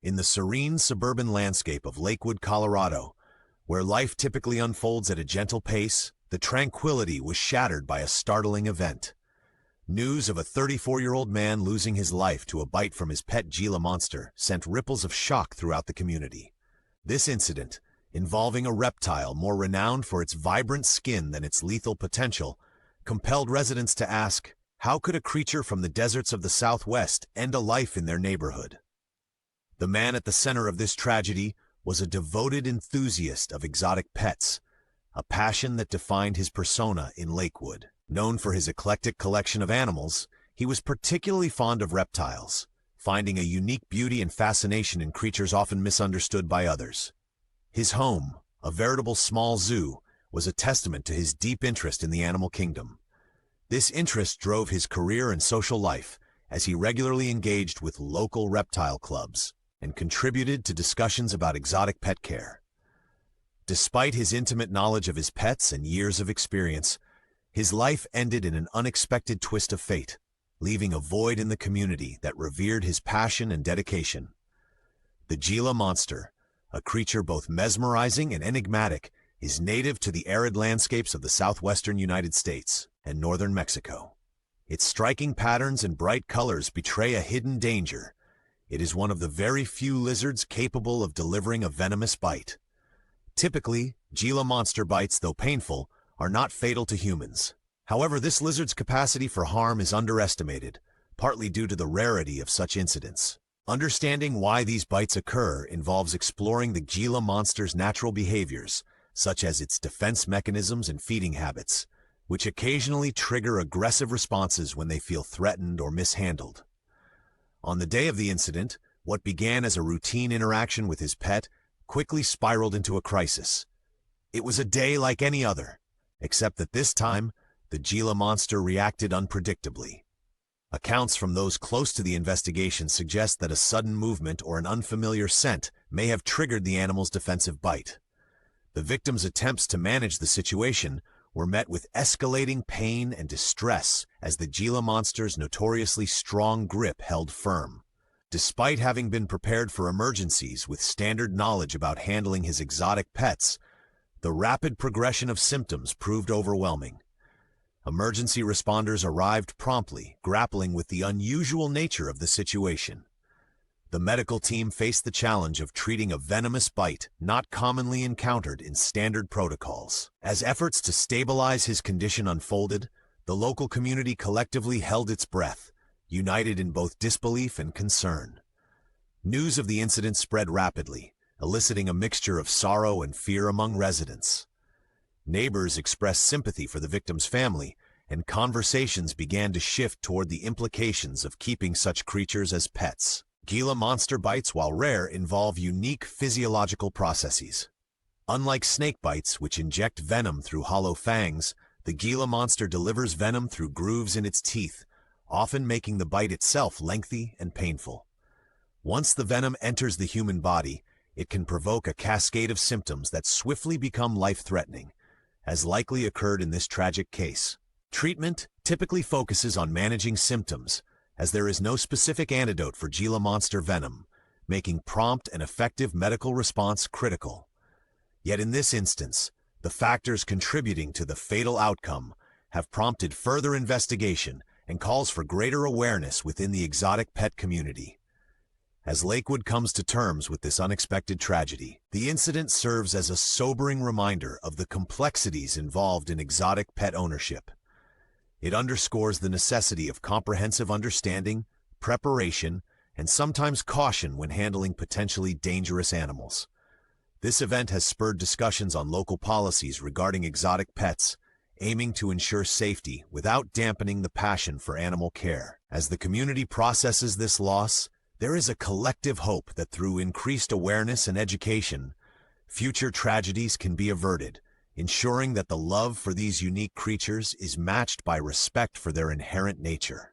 In the serene suburban landscape of Lakewood, Colorado, where life typically unfolds at a gentle pace, the tranquility was shattered by a startling event. News of a 34-year-old man losing his life to a bite from his pet Gila monster sent ripples of shock throughout the community. This incident, involving a reptile more renowned for its vibrant skin than its lethal potential, compelled residents to ask, how could a creature from the deserts of the Southwest end a life in their neighborhood? The man at the center of this tragedy was a devoted enthusiast of exotic pets, a passion that defined his persona in Lakewood. Known for his eclectic collection of animals, he was particularly fond of reptiles, finding a unique beauty and fascination in creatures often misunderstood by others. His home, a veritable small zoo, was a testament to his deep interest in the animal kingdom. This interest drove his career and social life, as he regularly engaged with local reptile clubs and contributed to discussions about exotic pet care. Despite his intimate knowledge of his pets and years of experience, his life ended in an unexpected twist of fate, leaving a void in the community that revered his passion and dedication. The Gila monster, a creature both mesmerizing and enigmatic, is native to the arid landscapes of the southwestern United States and northern Mexico. Its striking patterns and bright colors betray a hidden danger. It is one of the very few lizards capable of delivering a venomous bite. Typically, Gila monster bites, though painful, are not fatal to humans. However, this lizard's capacity for harm is underestimated, partly due to the rarity of such incidents. Understanding why these bites occur involves exploring the Gila monster's natural behaviors, such as its defense mechanisms and feeding habits, which occasionally trigger aggressive responses when they feel threatened or mishandled. On the day of the incident, what began as a routine interaction with his pet quickly spiraled into a crisis. It was a day like any other, except that this time, the Gila monster reacted unpredictably. Accounts from those close to the investigation suggest that a sudden movement or an unfamiliar scent may have triggered the animal's defensive bite. The victim's attempts to manage the situation were met with escalating pain and distress as the Gila monster's notoriously strong grip held firm. Despite having been prepared for emergencies with standard knowledge about handling his exotic pets, the rapid progression of symptoms proved overwhelming. Emergency responders arrived promptly, grappling with the unusual nature of the situation. The medical team faced the challenge of treating a venomous bite not commonly encountered in standard protocols. As efforts to stabilize his condition unfolded, the local community collectively held its breath, united in both disbelief and concern. News of the incident spread rapidly, eliciting a mixture of sorrow and fear among residents. Neighbors expressed sympathy for the victim's family, and conversations began to shift toward the implications of keeping such creatures as pets. Gila monster bites, while rare, involve unique physiological processes. Unlike snake bites, which inject venom through hollow fangs, the Gila monster delivers venom through grooves in its teeth, often making the bite itself lengthy and painful. Once the venom enters the human body, it can provoke a cascade of symptoms that swiftly become life-threatening, as likely occurred in this tragic case. Treatment typically focuses on managing symptoms, as there is no specific antidote for Gila monster venom, making prompt and effective medical response critical. Yet in this instance, the factors contributing to the fatal outcome have prompted further investigation and calls for greater awareness within the exotic pet community. As Lakewood comes to terms with this unexpected tragedy, the incident serves as a sobering reminder of the complexities involved in exotic pet ownership. It underscores the necessity of comprehensive understanding, preparation, and sometimes caution when handling potentially dangerous animals. This event has spurred discussions on local policies regarding exotic pets, aiming to ensure safety without dampening the passion for animal care. As the community processes this loss, there is a collective hope that through increased awareness and education, future tragedies can be averted, ensuring that the love for these unique creatures is matched by respect for their inherent nature.